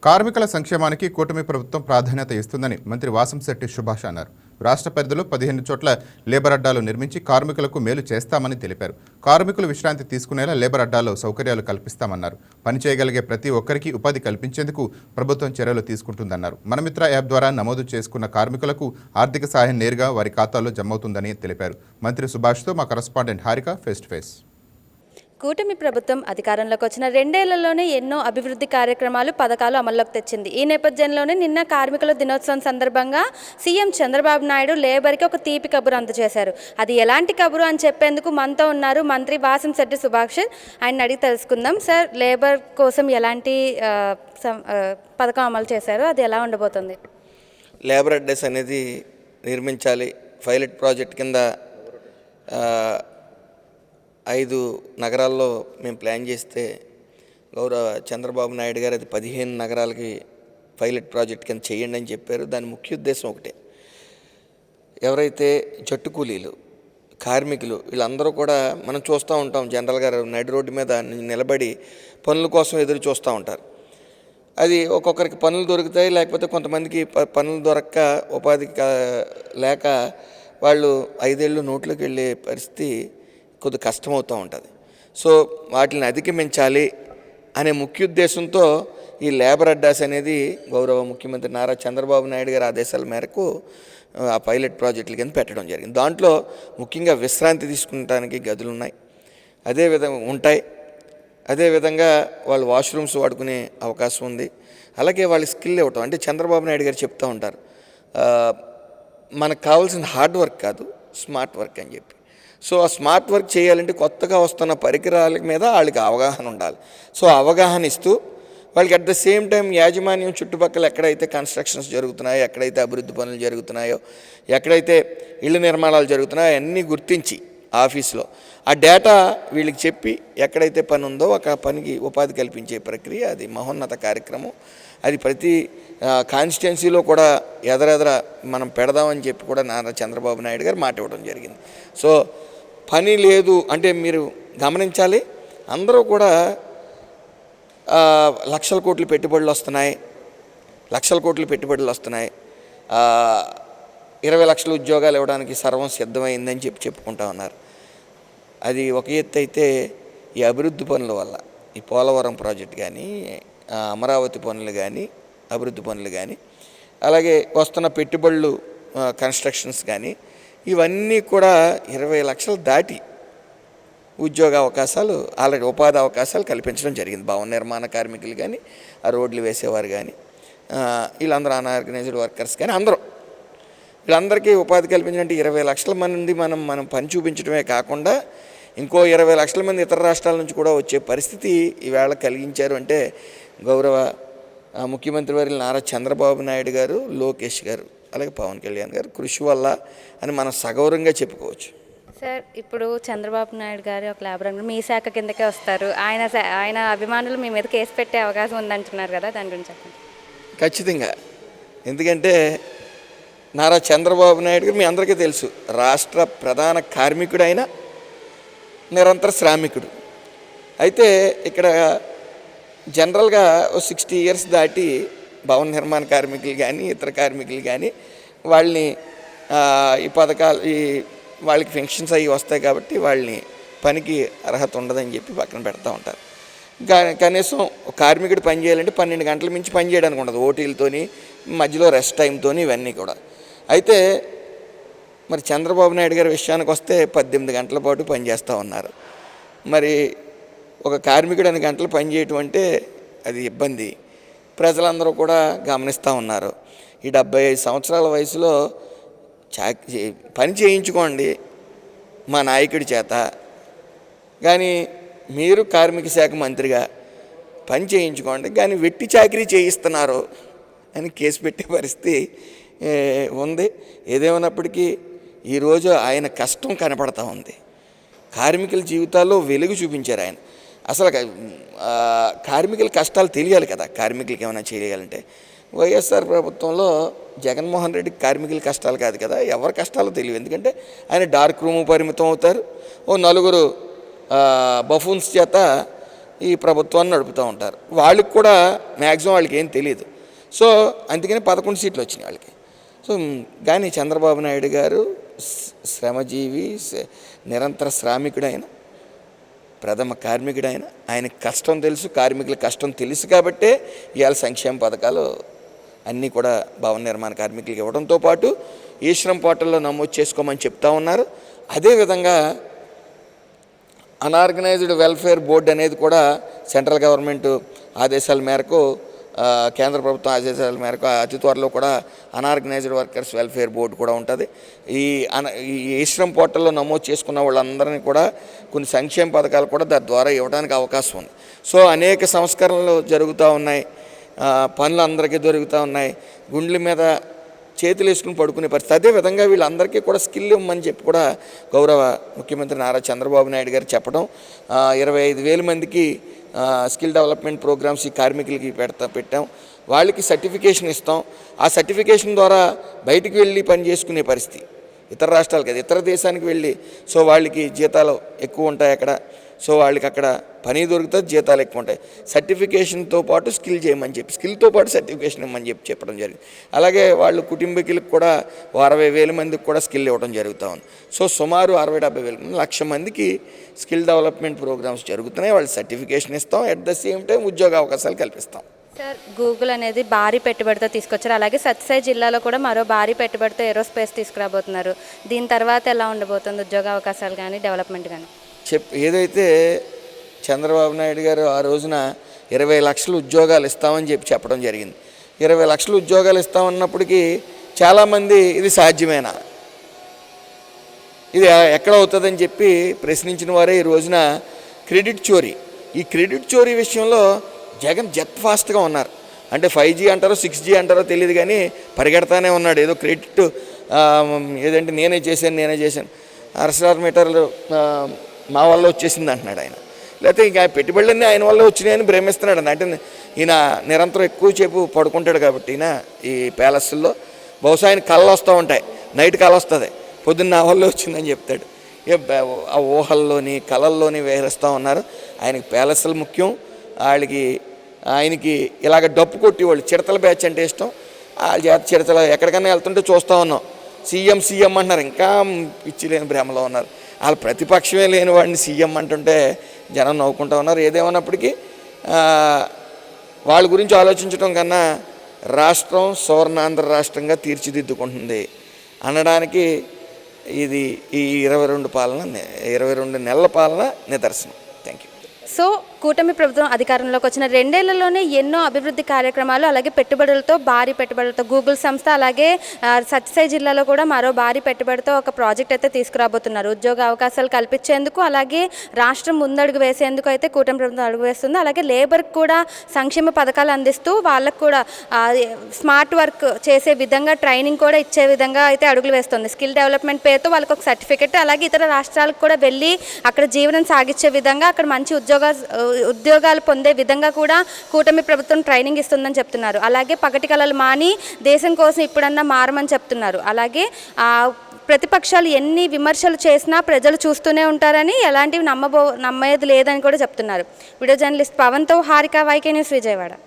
కార్మికుల సంక్షేమానికి కూటమి ప్రభుత్వం ప్రాధాన్యత ఇస్తుందని మంత్రి వాసంశెట్టి సుభాష్ అన్నారు. రాష్ట్ర పరిధిలో 15 చోట్ల లేబర్ అడ్డాలు నిర్మించి కార్మికులకు మేలు చేస్తామని తెలిపారు. కార్మికులు విశ్రాంతి తీసుకునేలా లేబర్ అడ్డాల్లో సౌకర్యాలు కల్పిస్తామన్నారు. పని చేయగలిగే ప్రతి ఒక్కరికి ఉపాధి కల్పించేందుకు ప్రభుత్వం చర్యలు తీసుకుంటుందన్నారు. మనమిత్ర యాప్ ద్వారా నమోదు చేసుకున్న కార్మికులకు ఆర్థిక సహాయం నేరుగా వారి ఖాతాల్లో జమవుతుందని తెలిపారు. మంత్రి సుభాష్తో మా correspondent Harika face to face. కూటమి ప్రభుత్వం అధికారంలోకి వచ్చిన 2 ఏళ్లలోనే ఎన్నో అభివృద్ధి కార్యక్రమాలు, పథకాలు అమల్లోకి తెచ్చింది. ఈ నేపథ్యంలోనే నిన్న కార్మికుల దినోత్సవం సందర్భంగా సీఎం చంద్రబాబు నాయుడు లేబర్కి ఒక తీపి కబురు అందజేశారు. అది ఎలాంటి కబురు అని చెప్పేందుకు మనతో ఉన్నారు మంత్రి వాసంశెట్టి సుభాష్. ఆయన అడిగి తెలుసుకుందాం. సార్, లేబర్ కోసం ఎలాంటి పథకం అమలు చేశారు, అది ఎలా ఉండబోతుంది? లేబర్ అడ్రస్ అనేది నిర్మించాలి. పైలట్ ప్రాజెక్ట్ కింద 5 నగరాల్లో మేము ప్లాన్ చేస్తే గౌరవ చంద్రబాబు నాయుడు గారు అది 15 నగరాలకి పైలట్ ప్రాజెక్ట్ కింద చేయండి అని చెప్పారు. దాని ముఖ్య ఉద్దేశం ఒకటే, ఎవరైతే జట్టు కూలీలు, కార్మికులు వీళ్ళందరూ కూడా మనం చూస్తూ ఉంటాం. జనరల్గా నడి రోడ్డు మీద నిలబడి పనుల కోసం ఎదురు చూస్తూ ఉంటారు. అది ఒక్కొక్కరికి పనులు దొరుకుతాయి, లేకపోతే కొంతమందికి పనులు దొరక్క ఉపాధి లేక వాళ్ళు 5 ఏళ్ళు నోట్లోకి వెళ్ళే పరిస్థితి కొద్ది కష్టమవుతూ ఉంటుంది. సో వాటిని అధిగమించాలి అనే ముఖ్య ఉద్దేశంతో ఈ లేబర్ అడ్డాస్ అనేది గౌరవ ముఖ్యమంత్రి నారా చంద్రబాబు నాయుడు గారి ఆదేశాల మేరకు ఆ పైలట్ ప్రాజెక్టుల కింద పెట్టడం జరిగింది. దాంట్లో ముఖ్యంగా విశ్రాంతి తీసుకుంటానికి గదులు ఉన్నాయి, అదేవిధంగా వాళ్ళు వాష్రూమ్స్ వాడుకునే అవకాశం ఉంది. అలాగే వాళ్ళ స్కిల్ ఇవ్వటం, అంటే చంద్రబాబు నాయుడు గారు చెప్తూ ఉంటారు, మనకు కావాల్సిన హార్డ్ వర్క్ కాదు, స్మార్ట్ వర్క్ అని చెప్పి. సో ఆ స్మార్ట్ వర్క్ చేయాలంటే కొత్తగా వస్తున్న పరికరాల మీద వాళ్ళకి అవగాహన ఉండాలి. సో అవగాహన ఇస్తూ వాళ్ళకి అట్ ద సేమ్ టైం యాజమాన్యం చుట్టుపక్కల ఎక్కడైతే కన్స్ట్రక్షన్స్ జరుగుతున్నాయో, ఎక్కడైతే అభివృద్ధి పనులు జరుగుతున్నాయో, ఎక్కడైతే ఇళ్ళు నిర్మాణాలు జరుగుతున్నాయో అన్నీ గుర్తించి ఆఫీస్లో ఆ డేటా వీళ్ళకి చెప్పి ఎక్కడైతే పని ఉందో ఒక పనికి ఉపాధి కల్పించే ప్రక్రియ అది మహోన్నత కార్యక్రమం. అది ప్రతి కాన్స్టిట్యున్సీలో కూడా ఎదరెదర మనం పెడదామని చెప్పి కూడా నారా చంద్రబాబు నాయుడు గారు మాట ఇవ్వడం జరిగింది. సో పని లేదు అంటే మీరు గమనించాలి, అందరూ కూడా లక్షల కోట్ల పెట్టుబడులు వస్తున్నాయి, 20 లక్షల ఉద్యోగాలు ఇవ్వడానికి సర్వం సిద్ధమైందని చెప్పుకుంటా ఉన్నారు. అది ఒక ఎత్తు అయితే, ఈ అభివృద్ధి పనుల వల్ల ఈ పోలవరం ప్రాజెక్ట్ కానీ, అమరావతి పనులు కానీ, అభివృద్ధి పనులు కానీ, అలాగే వస్తున్న పెట్టుబడులు కన్స్ట్రక్షన్స్ కానీ, ఇవన్నీ కూడా 20 లక్షలు దాటి ఉద్యోగ అవకాశాలు, ఆల్రెడీ ఉపాధి అవకాశాలు కల్పించడం జరిగింది. భవన నిర్మాణ కార్మికులు కానీ, ఆ రోడ్లు వేసేవారు కానీ, వీళ్ళందరూ అన్ఆర్గనైజ్డ్ వర్కర్స్ కానీ అందరూ, వీళ్ళందరికీ ఉపాధి కల్పించాలంటే 20 లక్షల మంది మనం పని చూపించడమే కాకుండా ఇంకో 20 లక్షల మంది ఇతర రాష్ట్రాల నుంచి కూడా వచ్చే పరిస్థితి ఈవేళ కలిగించారు. అంటే గౌరవ ముఖ్యమంత్రి వారి నారా చంద్రబాబు నాయుడు గారు, లోకేష్ గారు, అలాగే పవన్ కళ్యాణ్ గారు కృషి వల్ల అని మనం సగౌరవంగా చెప్పుకోవచ్చు. సార్, ఇప్పుడు చంద్రబాబు నాయుడు గారు ఒక లేబర్ మీ శాఖ కిందకే వస్తారు. ఆయన అభిమానులు మీ మీద కేసు పెట్టే అవకాశం ఉందంటున్నారు కదా, దాని గురించి చెప్పండి. ఖచ్చితంగా, ఎందుకంటే నారా చంద్రబాబు నాయుడు గారు మీ అందరికీ తెలుసు, రాష్ట్ర ప్రధాన కార్మికుడు అయిన నిరంతర శ్రామికుడు. అయితే ఇక్కడ జనరల్గా 60 ఇయర్స్ దాటి భవన నిర్మాణ కార్మికులు కానీ, ఇతర కార్మికులు కానీ వాళ్ళని ఈ పథకాలు వాళ్ళకి పెన్షన్స్ అవి వస్తాయి కాబట్టి వాళ్ళని పనికి అర్హత ఉండదని చెప్పి పక్కన పెడతా ఉంటారు. కనీసం కార్మికుడు పని చేయాలంటే 12 గంటల మించి పని చేయడానికి ఉండదు, ఓటీలతోని మధ్యలో రెస్ట్ టైంతో ఇవన్నీ కూడా. అయితే మరి చంద్రబాబు నాయుడు గారి విషయానికి వస్తే 18 గంటల పాటు పనిచేస్తూ ఉన్నారు. మరి ఒక కార్మికుడు 2 గంటలు పని చేయటం అంటే అది ఇబ్బంది. ప్రజలందరూ కూడా గమనిస్తూ ఉన్నారు. ఈ 75 సంవత్సరాల వయసులో పని చేయించుకోండి మా నాయకుడి చేత, కానీ మీరు కార్మిక శాఖ మంత్రిగా పని చేయించుకోండి, కానీ వెట్టి చాకరీ చేయిస్తున్నారు అని కేసు పెట్టే పరిస్థితి ఉంది. ఏదేమైనప్పటికీ ఈరోజు ఆయన కష్టం కనపడతా ఉంది. కార్మికుల జీవితాల్లో వెలుగు చూపించారు ఆయన. అసలు కార్మికుల కష్టాలు తెలియాలి కదా, కార్మికులకి ఏమైనా చేయాలంటే. వైఎస్ఆర్ ప్రభుత్వంలో జగన్మోహన్ రెడ్డికి కార్మికుల కష్టాలు కాదు కదా, ఎవరి కష్టాలు తెలియదు. ఎందుకంటే ఆయన డార్క్ రూమ్ పరిమితం అవుతారు, ఓ 4 బఫూన్స్ చేత ఈ ప్రభుత్వాన్ని నడుపుతూ ఉంటారు. వాళ్ళకి కూడా మ్యాక్సిమం వాళ్ళకి ఏం తెలియదు. సో అందుకని 11 సీట్లు వచ్చినాయి వాళ్ళకి. సో కానీ చంద్రబాబు నాయుడు గారు శ్రమజీవి, నిరంతర శ్రామికుడైన, ప్రథమ కార్మికుడైన, ఆయనకి కష్టం తెలుసు, కార్మికుల కష్టం తెలుసు కాబట్టే ఇవాళ సంక్షేమ పథకాలు అన్నీ కూడా భవన నిర్మాణ కార్మికులకి ఇవ్వడంతో పాటు ఈ శ్రమ్ పోర్టల్లో నమోదు చేసుకోమని చెప్తా ఉన్నారు. అదేవిధంగా అనార్గనైజ్డ్ వెల్ఫేర్ బోర్డు అనేది కూడా సెంట్రల్ గవర్నమెంట్ ఆదేశాల మేరకు, కేంద్ర ప్రభుత్వం ఆదేశాల మేరకు అతి త్వరలో కూడా అనార్గనైజ్డ్ వర్కర్స్ వెల్ఫేర్ బోర్డు కూడా ఉంటుంది. ఈ శ్రమ్ పోర్టల్లో నమోదు చేసుకున్న వాళ్ళందరినీ కూడా కొన్ని సంక్షేమ పథకాలు కూడా దాని ద్వారా ఇవ్వడానికి అవకాశం ఉంది. సో అనేక సంస్కరణలు జరుగుతూ ఉన్నాయి, పనులు అందరికీ దొరుకుతూ ఉన్నాయి, గుండెల మీద చేతులు వేసుకుని పడుకునే పరిస్థితి. అదేవిధంగా వీళ్ళందరికీ కూడా స్కిల్ ఇవ్వమని చెప్పి కూడా గౌరవ ముఖ్యమంత్రి నారా చంద్రబాబు నాయుడు గారు చెప్పడం, 25,000 మందికి స్కిల్ డెవలప్మెంట్ ప్రోగ్రామ్స్ ఈ కార్మికులకి పెట్టాం. వాళ్ళకి సర్టిఫికేషన్ ఇస్తాం. ఆ సర్టిఫికేషన్ ద్వారా బయటికి వెళ్ళి పని చేసుకునే పరిస్థితి, ఇతర రాష్ట్రాలకి అది ఇతర దేశానికి వెళ్ళి, సో వాళ్ళకి జీతాలు ఎక్కువ ఉంటాయి అక్కడ. సో వాళ్ళకి అక్కడ పని దొరుకుతుంది, జీతాలు ఎక్కువ ఉంటాయి. సర్టిఫికేషన్తో పాటు స్కిల్ చేయమని చెప్పి, స్కిల్తో పాటు సర్టిఫికేషన్ ఇవ్వమని చెప్పి చెప్పడం జరిగింది. అలాగే వాళ్ళు కుటుంబీకులకు కూడా 60,000 మందికి కూడా స్కిల్ ఇవ్వడం జరుగుతూ ఉంది. సో సుమారు 60,000-70,000 మంది, 1,00,000 మందికి స్కిల్ డెవలప్మెంట్ ప్రోగ్రామ్స్ జరుగుతున్నాయి. వాళ్ళు సర్టిఫికేషన్ ఇస్తాం, అట్ ద సేమ్ టైం ఉద్యోగ అవకాశాలు కల్పిస్తాం. సార్, గూగుల్ అనేది భారీ పెట్టుబడితో తీసుకొచ్చారు. అలాగే సత్యసాయి జిల్లాలో కూడా మరో భారీ పెట్టుబడితో ఏరోస్పేస్ తీసుకురాబోతున్నారు. దీని తర్వాత ఎలా ఉండబోతుంది ఉద్యోగ అవకాశాలు కానీ డెవలప్మెంట్ కానీ? ఏదైతే చంద్రబాబు నాయుడు గారు ఆ రోజున 20 లక్షల ఉద్యోగాలు ఇస్తామని చెప్పడం జరిగింది. 20 లక్షల ఉద్యోగాలు ఇస్తామన్నప్పటికీ చాలామంది ఇది సాధ్యమేనా, ఇది ఎక్కడ అవుతుందని చెప్పి ప్రశ్నించిన వారే ఈ రోజున క్రెడిట్ చోరీ. ఈ క్రెడిట్ చోరీ విషయంలో జగన్ జెట్ ఫాస్ట్గా ఉన్నారు. అంటే 5G అంటారో 6G అంటారో తెలియదు కానీ పరిగెడతానే ఉన్నాడు. ఏదో క్రెడిట్ ఏదంటే నేనే చేశాను అరసార్ మీటర్లు మా వల్ల వచ్చేసింది అంటున్నాడు ఆయన. లేకపోతే ఇంకా పెట్టుబడులన్నీ ఆయన వల్ల వచ్చినాయని భ్రమిస్తున్నాడు. అంటే ఈయన నిరంతరం ఎక్కువసేపు పడుకుంటాడు కాబట్టి ఈయన ఈ ప్యాలెస్ల్లో బహుశా ఆయన కళ్ళు వస్తూ ఉంటాయి, నైట్ కళ వస్తుంది, పొద్దున్న నా వల్ల వచ్చిందని చెప్తాడు. ఆ ఊహల్లోని కళల్లోని వేరేస్తూ ఉన్నారు. ఆయనకి ప్యాలెస్లు ముఖ్యం. ఆయనకి ఇలాగ డప్పు కొట్టి వాళ్ళు చిడతల బ్యాచ్ అంటే ఇష్టం. వాళ్ళ చేత చిడతలు ఎక్కడికైనా వెళ్తుంటే చూస్తూ ఉన్నాం. సీఎం అంటున్నారు, ఇంకా పిచ్చి లేని భ్రమలో ఉన్నారు. వాళ్ళ ప్రతిపక్షమే లేని వాడిని సీఎం అంటుంటే జనం నవ్వుకుంటూ ఉన్నారు. ఏదేమన్నప్పటికీ వాళ్ళ గురించి ఆలోచించడం కన్నా రాష్ట్రం సువర్ణాంధ్ర రాష్ట్రంగా తీర్చిదిద్దుకుంటుంది అనడానికి ఇది ఈ 22 నెలల పాలన నిదర్శనం. Thank you. సో కూటమి ప్రభుత్వం అధికారంలోకి వచ్చిన 2 ఏళ్లలోనే ఎన్నో అభివృద్ధి కార్యక్రమాలు, అలాగే భారీ పెట్టుబడులతో గూగుల్ సంస్థ, అలాగే సత్యసాయి జిల్లాలో కూడా మరో భారీ పెట్టుబడితో ఒక ప్రాజెక్ట్ అయితే తీసుకురాబోతున్నారు. ఉద్యోగ అవకాశాలు కల్పించేందుకు, అలాగే రాష్ట్రం ముందడుగు వేసేందుకు అయితే కూటమి ప్రభుత్వం అడుగు వేస్తుంది. అలాగే లేబర్కి కూడా సంక్షేమ పథకాలు అందిస్తూ వాళ్ళకు కూడా స్మార్ట్ వర్క్ చేసే విధంగా ట్రైనింగ్ కూడా ఇచ్చే విధంగా అయితే అడుగులు వేస్తుంది. స్కిల్ డెవలప్మెంట్ పేరుతో వాళ్ళకి ఒక సర్టిఫికెట్, అలాగే ఇతర రాష్ట్రాలకు కూడా వెళ్ళి అక్కడ జీవనం సాగించే విధంగా, అక్కడ మంచి ఉద్యోగాలు పొందే విధంగా కూడా కూటమి ప్రభుత్వం ట్రైనింగ్ ఇస్తుందని చెప్తున్నారు. అలాగే పగటి కలలు మాని దేశం కోసం ఇప్పుడన్నా మారమని చెప్తున్నారు. అలాగే ప్రతిపక్షాలు ఎన్ని విమర్శలు చేసినా ప్రజలు చూస్తూనే ఉంటారని, ఎలాంటివి నమ్మేది లేదని కూడా చెప్తున్నారు. వీడియో జర్నలిస్ట్ పవన్తో హారిక, YK న్యూస్, విజయవాడ.